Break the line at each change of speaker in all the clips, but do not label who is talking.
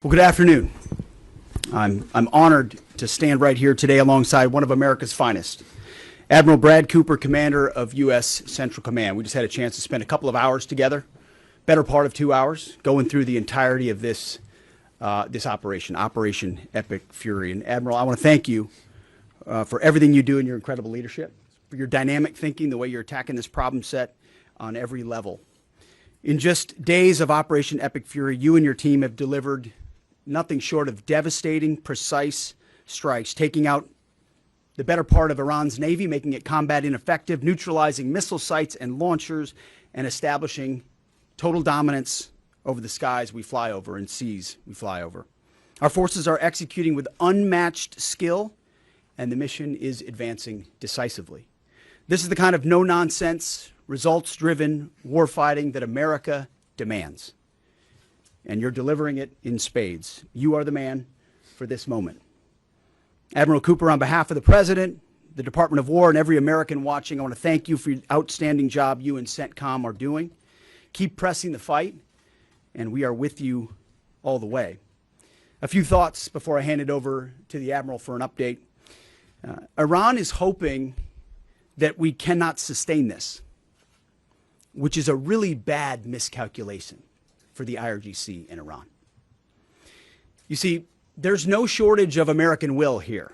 Well, good afternoon. I'm honored to stand right here today alongside one of America's finest, Admiral Brad Cooper, Commander of U.S. Central Command. We just had a chance to spend a couple of hours together, better part of 2 hours, going through the entirety of this operation, Operation Epic Fury. And Admiral, I want to thank you for everything you do and your incredible leadership, for your dynamic thinking, the way you're attacking this problem set on every level. In just days of Operation Epic Fury, you and your team have delivered nothing short of devastating, precise strikes, taking out the better part of Iran's Navy, making it combat ineffective, neutralizing missile sites and launchers, and establishing total dominance over the skies we fly over and seas we fly over. Our forces are executing with unmatched skill, and the mission is advancing decisively. This is the kind of no-nonsense, results-driven warfighting that America demands. And you're delivering it in spades. You are the man for this moment. Admiral Cooper, on behalf of the President, the Department of War, and every American watching, I want to thank you for the outstanding job you and CENTCOM are doing. Keep pressing the fight, and we are with you all the way. A few thoughts before I hand it over to the Admiral for an update. Iran is hoping that we cannot sustain this, which is a really bad miscalculation for the IRGC in Iran. You see, there's no shortage of American will here.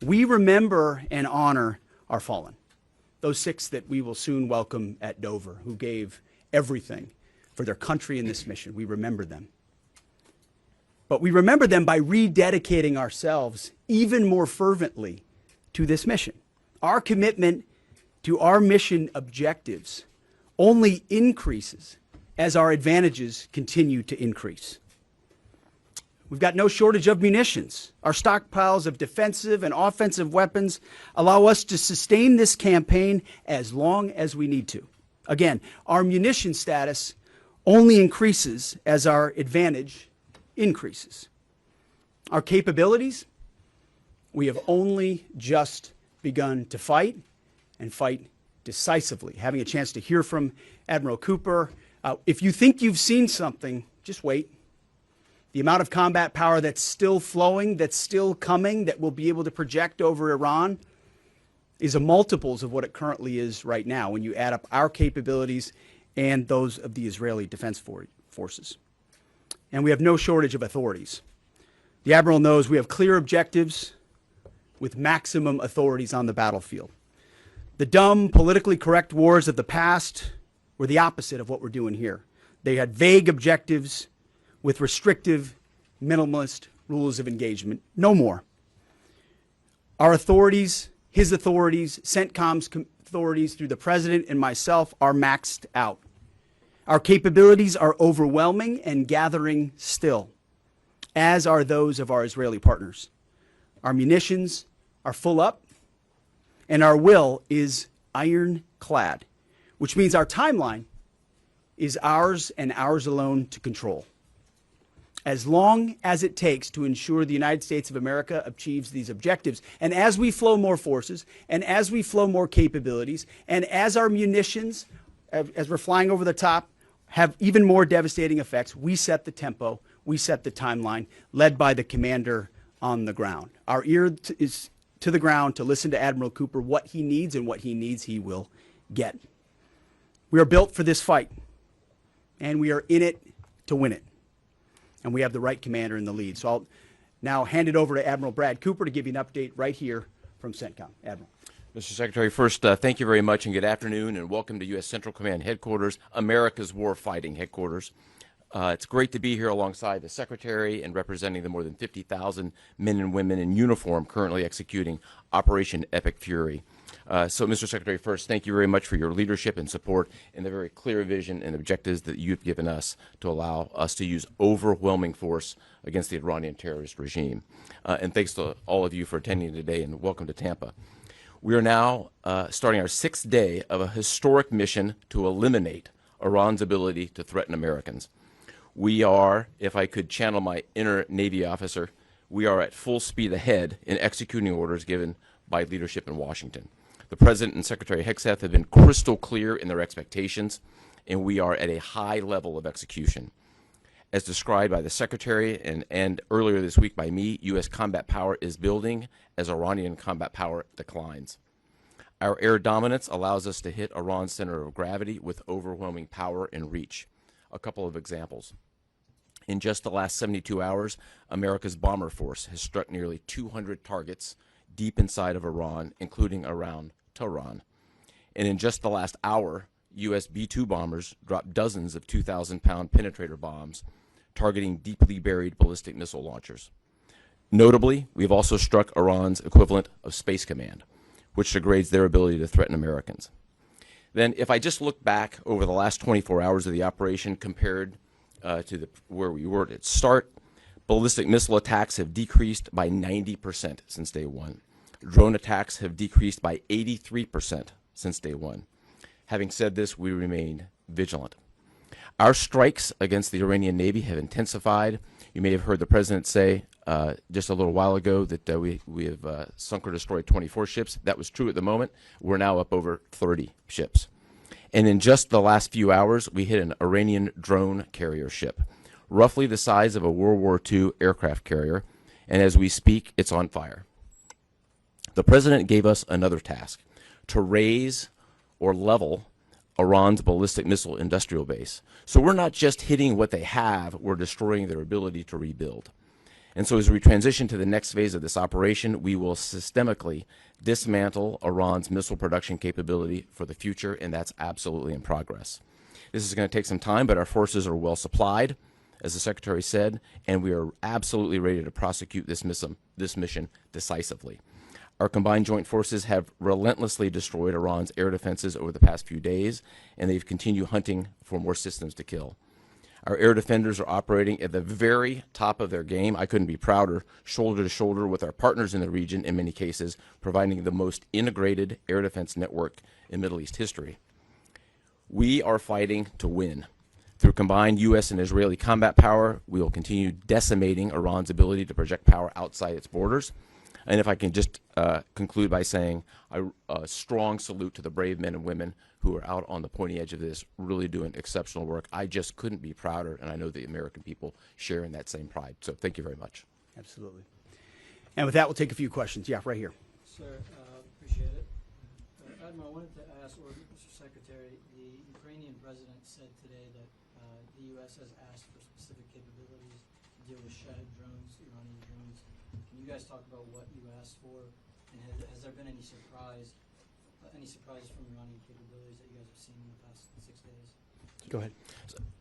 We remember and honor our fallen, those 6 that we will soon welcome at Dover, who gave everything for their country in this mission. We remember them. But we remember them by rededicating ourselves even more fervently to this mission. Our commitment to our mission objectives only increases as our advantages continue to increase. We've got no shortage of munitions. Our stockpiles of defensive and offensive weapons allow us to sustain this campaign as long as we need to. Again, our munition status only increases as our advantage increases. Our capabilities, we have only just begun to fight and fight decisively. Having a chance to hear from Admiral Cooper, if you think you've seen something, just wait. The amount of combat power that's still flowing, that's still coming, that we'll be able to project over Iran is a multiples of what it currently is right now when you add up our capabilities and those of the Israeli Defense Forces. And we have no shortage of authorities. The Admiral knows we have clear objectives with maximum authorities on the battlefield. The dumb, politically correct wars of the past were the opposite of what we're doing here. They had vague objectives with restrictive, minimalist rules of engagement. No more. Our authorities, his authorities, CENTCOM's authorities through the President and myself are maxed out. Our capabilities are overwhelming and gathering still, as are those of our Israeli partners. Our munitions are full up, and our will is ironclad, which means our timeline is ours and ours alone to control. As long as it takes to ensure the United States of America achieves these objectives. And as we flow more forces, and as we flow more capabilities, and as our munitions, as we're flying over the top, have even more devastating effects, we set the tempo, we set the timeline, led by the commander on the ground. Our ear is to the ground to listen to Admiral Cooper, what he needs, and what he needs he will get. We are built for this fight, and we are in it to win it. And we have the right commander in the lead. So I'll now hand it over to Admiral Brad Cooper to give you an update right here from CENTCOM. Admiral.
Mr. Secretary, first, thank you very much and good afternoon, and welcome to U.S. Central Command Headquarters, America's Warfighting Headquarters. It's great to be here alongside the Secretary and representing the more than 50,000 men and women in uniform currently executing Operation Epic Fury. So, Mr. Secretary, first, thank you very much for your leadership and support and the very clear vision and objectives that you've given us to allow us to use overwhelming force against the Iranian terrorist regime. And thanks to all of you for attending today, and welcome to Tampa. We are now starting our 6th day of a historic mission to eliminate Iran's ability to threaten Americans. We are, if I could channel my inner Navy officer, we are at full speed ahead in executing orders given by leadership in Washington. The President and Secretary Hegseth have been crystal clear in their expectations, and we are at a high level of execution. As described by the Secretary and earlier this week by me, U.S. combat power is building as Iranian combat power declines. Our air dominance allows us to hit Iran's center of gravity with overwhelming power and reach. A couple of examples. In just the last 72 hours, America's bomber force has struck nearly 200 targets deep inside of Iran, including around Tehran. And in just the last hour, U.S. B-2 bombers dropped dozens of 2,000-pound penetrator bombs targeting deeply buried ballistic missile launchers. Notably, we've also struck Iran's equivalent of Space Command, which degrades their ability to threaten Americans. Then, if I just look back over the last 24 hours of the operation compared to where we were at its start, ballistic missile attacks have decreased by 90% since day one. Drone attacks have decreased by 83% since day one. Having said this, we remain vigilant. Our strikes against the Iranian Navy have intensified. You may have heard the President say just a little while ago that we have sunk or destroyed 24 ships. That was true at the moment. We're now up over 30 ships. And in just the last few hours, we hit an Iranian drone carrier ship, roughly the size of a World War II aircraft carrier, and as we speak, it's on fire. The President gave us another task, to raise or level Iran's ballistic missile industrial base. So we're not just hitting what they have, we're destroying their ability to rebuild. And so as we transition to the next phase of this operation, we will systemically dismantle Iran's missile production capability for the future, and that's absolutely in progress. This is going to take some time, but our forces are well supplied, as the Secretary said, and we are absolutely ready to prosecute this mission decisively. Our combined joint forces have relentlessly destroyed Iran's air defenses over the past few days, and they've continued hunting for more systems to kill. Our air defenders are operating at the very top of their game. I couldn't be prouder, shoulder to shoulder with our partners in the region in many cases, providing the most integrated air defense network in Middle East history. We are fighting to win. Through combined U.S. and Israeli combat power, we will continue decimating Iran's ability to project power outside its borders. And if I can just conclude by saying a strong salute to the brave men and women who are out on the pointy edge of this, really doing exceptional work. I just couldn't be prouder, and I know the American people share in that same pride. So thank you very much.
Absolutely. And with that, we'll take a few questions. Yeah, right here.
Sir, appreciate it. Admiral, I wanted to ask, or Mr. Secretary, the Ukrainian president said today that the U.S. has asked for specific capabilities to deal with Shahid drones, Iranian drones. Can you guys talk about what you asked for, and has there been any surprises from Iranian capabilities that you guys have seen in the past 6 days?
Go ahead.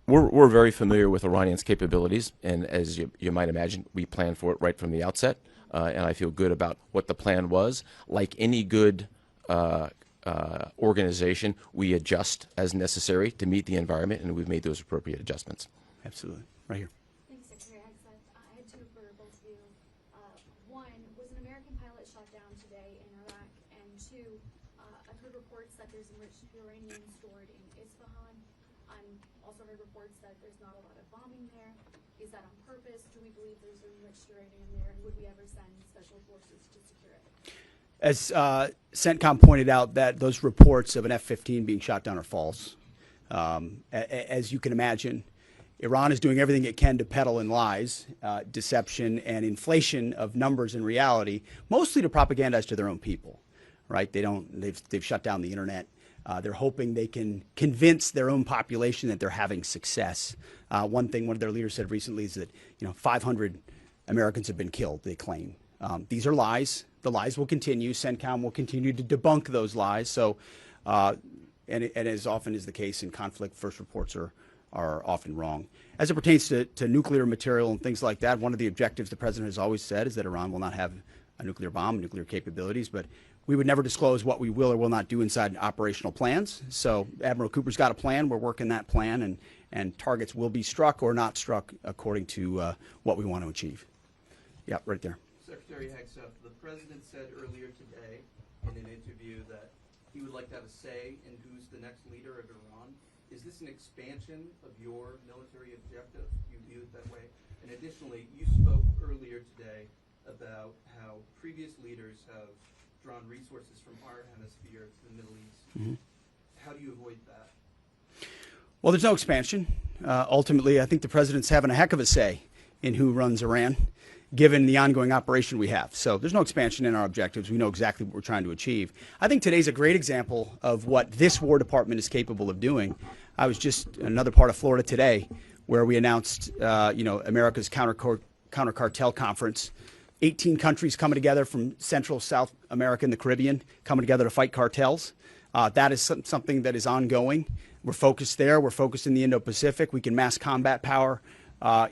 We're very familiar with Iranian's capabilities, and as you might imagine, we planned for it right from the outset, and I feel good about what the plan was. Like any good organization, we adjust as necessary to meet the environment, and we've made those appropriate adjustments.
Absolutely. Right here.
Thanks, Secretary Hegseth. I had two for both of you. One, was an American pilot shot down today in Iraq? And two, I've heard reports that there's enriched uranium stored in Isfahan. Also heard reports that there's not a lot of bombing there. Is that on purpose? Do we believe there's enriched uranium there? And would we ever send special forces to secure it?
As CENTCOM pointed out, that those reports of an F-15 being shot down are false. As you can imagine, Iran is doing everything it can to peddle in lies, deception, and inflation of numbers in reality, mostly to propagandize to their own people, right? They've shut down the internet. They're hoping they can convince their own population that they're having success. One thing one of their leaders said recently is that 500 Americans have been killed, they claim. These are lies. The lies will continue. CENTCOM will continue to debunk those lies. So, and as often is the case in conflict, first reports are often wrong. As it pertains to nuclear material and things like that, one of the objectives the President has always said is that Iran will not have a nuclear bomb, nuclear capabilities, but we would never disclose what we will or will not do inside operational plans. So Admiral Cooper's got a plan. We're working that plan, and targets will be struck or not struck according to what we want to achieve. Yeah, right there.
Secretary Hegseth, the President said earlier today in an interview that he would like to have a say in who's the next leader of Iran. Is this an expansion of your military objective? You view it that way? And additionally, you spoke earlier today about how previous leaders have drawn resources from our hemisphere to the Middle East. Mm-hmm. How do you avoid that?
Well, there's no expansion. Ultimately, I think the president's having a heck of a say in who runs Iran, given the ongoing operation we have. So there's no expansion in our objectives. We know exactly what we're trying to achieve. I think today's a great example of what this War Department is capable of doing. I was just in another part of Florida today where we announced, America's counter cartel conference. 18 countries coming together from Central, South America, and the Caribbean, coming together to fight cartels. That is something that is ongoing. We're focused there. We're focused in the Indo-Pacific. We can mass combat power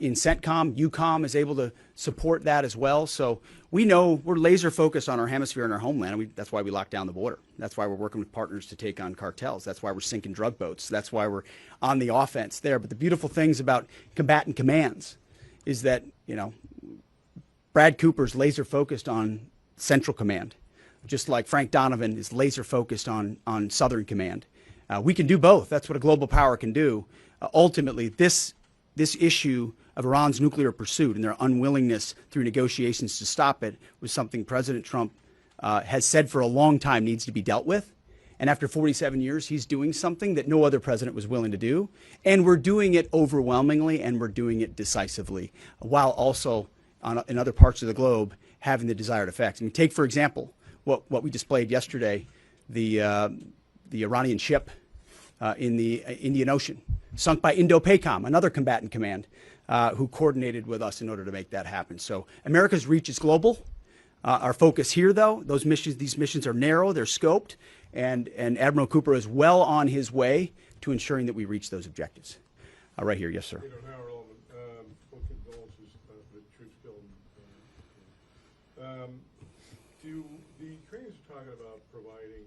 in CENTCOM. EUCOM is able to support that as well. So we know we're laser focused on our hemisphere and our homeland. That's why we locked down the border. That's why we're working with partners to take on cartels. That's why we're sinking drug boats. That's why we're on the offense there. But the beautiful things about combatant commands is that, Brad Cooper's laser focused on Central Command, just like Frank Donovan is laser focused on Southern Command. We can do both. That's what a global power can do. Ultimately, this issue of Iran's nuclear pursuit and their unwillingness through negotiations to stop it was something President Trump has said for a long time needs to be dealt with. And after 47 years, he's doing something that no other president was willing to do. And we're doing it overwhelmingly, and we're doing it decisively, while also in other parts of the globe having the desired effects. I mean, take, for example, what we displayed yesterday, the Iranian ship in the Indian Ocean, sunk by Indo-PACOM, another combatant command, who coordinated with us in order to make that happen. So America's reach is global. Our focus here, though, these missions are narrow, they're scoped, and Admiral Cooper is well on his way to ensuring that we reach those objectives. Right here, yes, sir.
Now, full condolences for the troops killed. The Ukrainians are talking about providing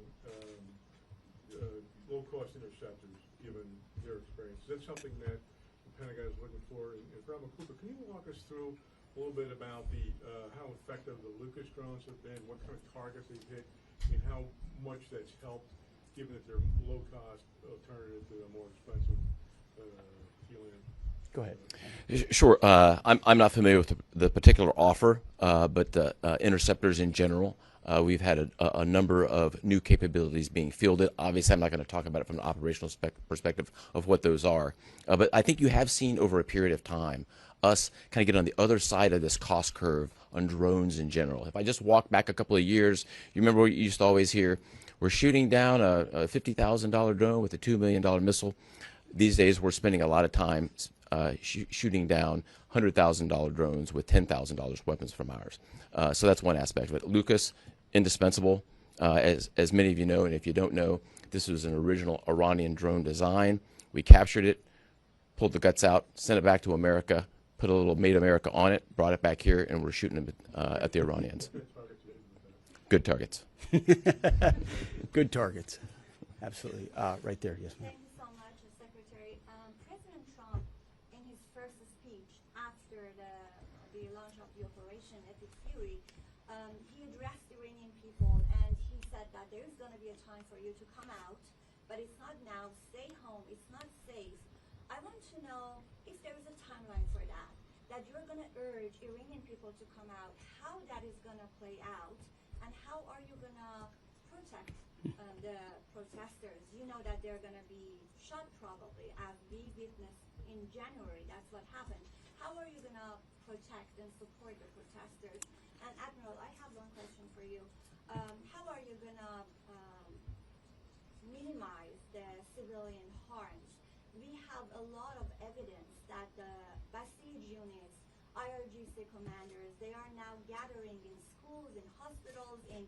low-cost interceptors, given their experience. Is that something that the Pentagon is looking for? And Admiral Cooper, can you walk us through a little bit about how effective the Lucas drones have been, what kind of targets they've hit, and how much that's helped, given that they're low-cost alternative to the more expensive helium?
Go ahead.
Sure. I'm not familiar with the particular offer, but interceptors in general. We've had a number of new capabilities being fielded. Obviously, I'm not going to talk about it from an operational perspective of what those are. But I think you have seen over a period of time us kind of get on the other side of this cost curve on drones in general. If I just walk back a couple of years, you remember what you used to always hear, we're shooting down a $50,000 drone with a $2 million missile. These days, we're spending a lot of time shooting down $100,000 drones with $10,000 weapons from ours. So that's one aspect of it. Lucas, indispensable. As many of you know, and if you don't know, this was an original Iranian drone design. We captured it, pulled the guts out, sent it back to America, put a little Made America on it, brought it back here, and we're shooting them at the Iranians. Good targets.
Good targets. Absolutely. Right there, yes, ma'am.
Thank you so much, Secretary. President Trump, in his first speech after the launch of the operation Epic Fury, he addressed Iranian people and he said that there is going to be a time for you to come out, but it's not now. Stay home. It's not safe. I want to know if there is a timeline for that you're going to urge Iranian people to come out, how that is going to play out, and how are you going to protect the protesters? You know that they're going to be shot probably, as we witnessed in January. That's what happened. How are you going to protect and support the protesters? And Admiral, I have one question for you. How are you going to minimize the civilian harms? We have a lot of evidence that the Basij units, IRGC commanders, they are now gathering in schools, in hospitals, in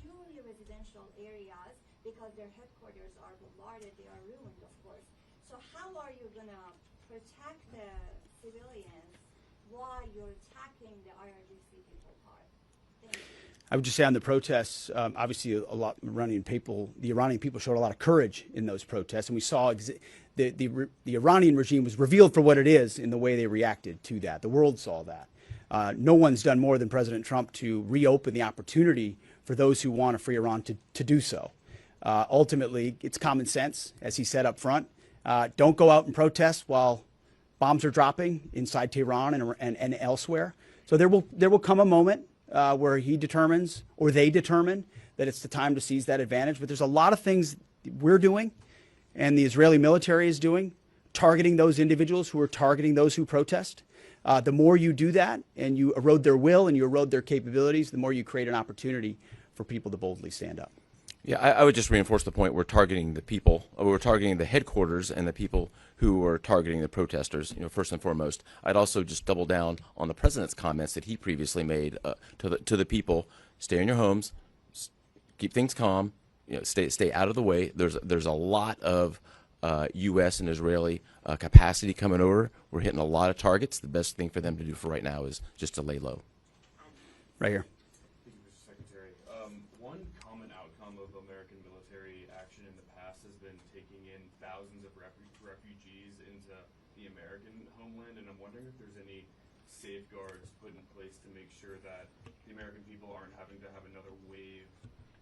purely residential areas because their headquarters are bombarded, they are ruined, of course. So how are you going to protect the civilians while you're attacking the IRGC people part? Thank you.
I would just say on the protests, obviously the Iranian people showed a lot of courage in those protests, and we saw the Iranian regime was revealed for what it is in the way they reacted to that. The world saw that. No one's done more than President Trump to reopen the opportunity for those who want a free Iran to do so. Ultimately, it's common sense, as he said up front. Don't go out and protest while bombs are dropping inside Tehran and elsewhere. So there will come a moment where he determines, or they determine, that it's the time to seize that advantage. But there's a lot of things we're doing and the Israeli military is doing targeting those individuals who are targeting those who protest. The more you do that and you erode their will and you erode their capabilities, the more you create an opportunity for people to boldly stand up.
Yeah, I would just reinforce the point. We're targeting the people. We're targeting the headquarters and the people who are targeting the protesters. First and foremost. I'd also just double down on the president's comments that he previously made to the people. Stay in your homes, keep things calm. Stay out of the way. There's a lot of U.S. and Israeli capacity coming over. We're hitting a lot of targets. The best thing for them to do for right now is just to lay low.
Right here.
Thank you, Mr. Secretary. One common outcome of American military action in the past has been taking in thousands of refugees into the American homeland, and I'm wondering if there's any safeguards put in place to make sure that the American people aren't having to have another wave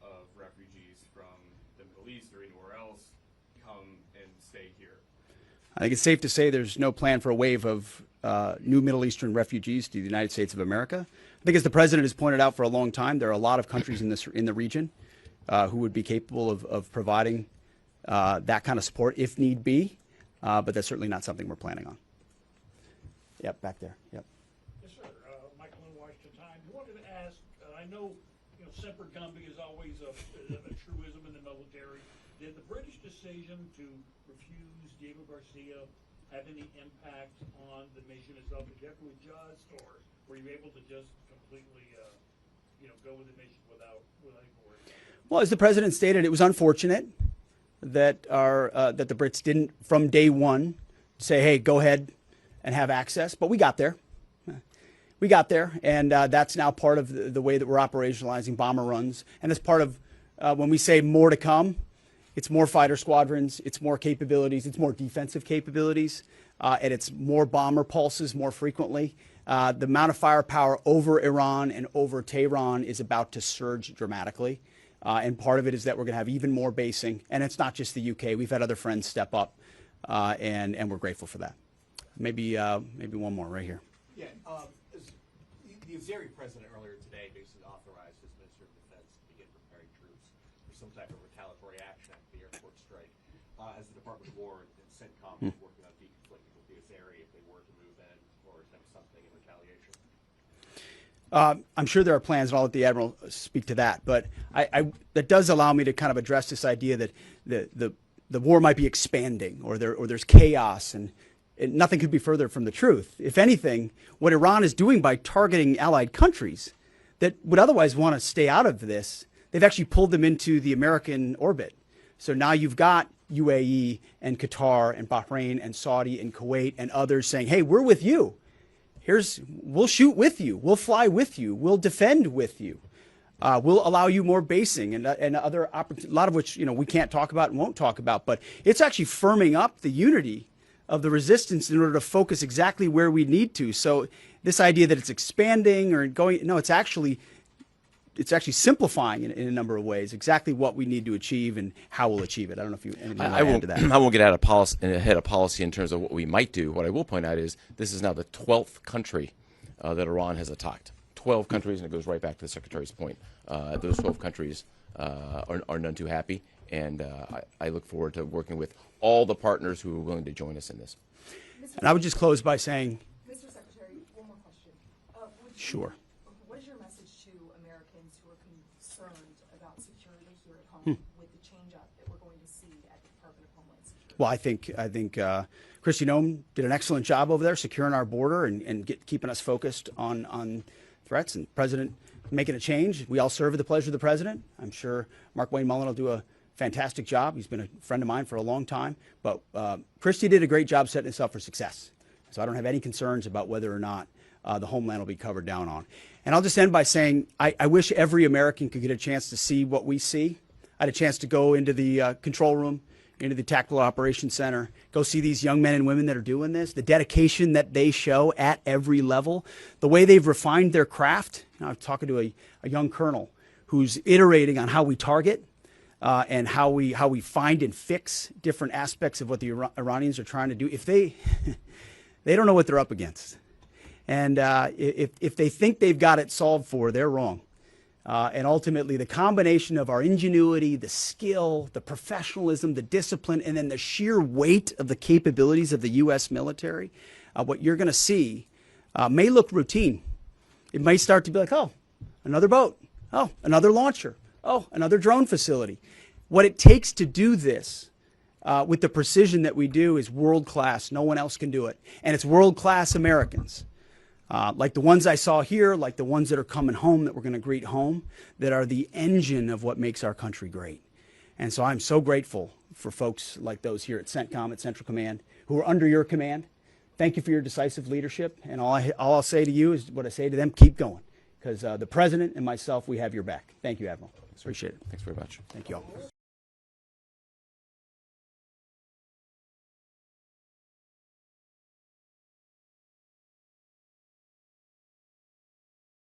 of refugees from the Middle East or anywhere else come and stay here.
I think it's safe to say there's no plan for a wave of new Middle Eastern refugees to the United States of America. I think, as the president has pointed out for a long time, there are a lot of countries in the region who would be capable of providing that kind of support if need be, but that's certainly not something we're planning on. Yep, back there. Yep.
Yes, sir. Michael in Washington Times. I wanted to ask. I know, semper gumby is always a truism in the military. Did the British decision to refuse Diego Garcia have any impact on the mission itself? Did you have to adjust, or were you able to just completely, go with the mission without any worry?
Well, as the president stated, it was unfortunate that that the Brits didn't, from day one, say, "Hey, go ahead and have access." But we got there. We got there, and that's now part of the way that we're operationalizing bomber runs. And that's part of when we say more to come. It's more fighter squadrons, it's more capabilities, it's more defensive capabilities, and it's more bomber pulses more frequently. The amount of firepower over Iran and over Tehran is about to surge dramatically. And part of it is that we're going to have even more basing. And it's not just the UK. We've had other friends step up, and we're grateful for that. Maybe one more right here.
Yeah, the Azeri president earlier today basically authorized his Minister of Defense to begin preparing troops for some type of retaliatory action after the airport strike. As the Department of War and CENTCOM is working on deconflicting with the Azeri if they were to move in or attempt something in retaliation.
I'm sure there are plans, and I'll let the Admiral speak to that. But that does allow me to kind of address this idea that the war might be expanding, or there's chaos, and nothing could be further from the truth. If anything, what Iran is doing by targeting allied countries that would otherwise want to stay out of this, they've actually pulled them into the American orbit. So now you've got UAE and Qatar and Bahrain and Saudi and Kuwait and others saying, "Hey, we're with you. We'll shoot with you. We'll fly with you. We'll defend with you. We'll allow you more basing and other opportunities," a lot of which we can't talk about and won't talk about. But it's actually firming up the unity of the resistance in order to focus exactly where we need to. So this idea that it's expanding or going, no, it's actually simplifying in a number of ways exactly what we need to achieve and how we'll achieve it. I don't know if you anything to add to that.
I won't get ahead of policy in terms of what we might do. What I will point out is this is now the 12th country that Iran has attacked. 12 countries, and it goes right back to the Secretary's point. Those 12 countries are none too happy, and I look forward to working with all the partners who are willing to join us in this.
And I would just close by saying,
Mr. Secretary, one more question.
Sure.
What is your message to Americans who are concerned about security here at home with the change-up that we're going to see at the Department of Homeland Security?
Well, I think Kristi Noem did an excellent job over there securing our border and keeping us focused on threats, and the President making a change. We all serve at the pleasure of the President. I'm sure Mark Wayne Mullen will do a fantastic job. He's been a friend of mine for a long time. But Kristi did a great job setting us up for success. So I don't have any concerns about whether or not the homeland will be covered down on. And I'll just end by saying I wish every American could get a chance to see what we see. I had a chance to go into the control room, into the Tactical Operations Center, go see these young men and women that are doing this, the dedication that they show at every level, the way they've refined their craft. I was talking to a young colonel who's iterating on how we target and how we find and fix different aspects of what the Iranians are trying to do. If they don't know what they're up against, and if they think they've got it solved for, they're wrong. And ultimately, the combination of our ingenuity, the skill, the professionalism, the discipline, and then the sheer weight of the capabilities of the U.S. military, what you're going to see may look routine. It may start to be like, oh, another boat. Oh, another launcher. Oh, another drone facility. What it takes to do this with the precision that we do is world-class. No one else can do it. And it's world-class Americans. Like the ones I saw here, like the ones that are coming home that we're going to greet home, that are the engine of what makes our country great. And so I'm so grateful for folks like those here at CENTCOM, at Central Command, who are under your command. Thank you for your decisive leadership. And all I'll say to you is what I say to them, keep going. Because the President and myself, we have your back. Thank you, Admiral. Appreciate it.
Thanks very much.
Thank you all.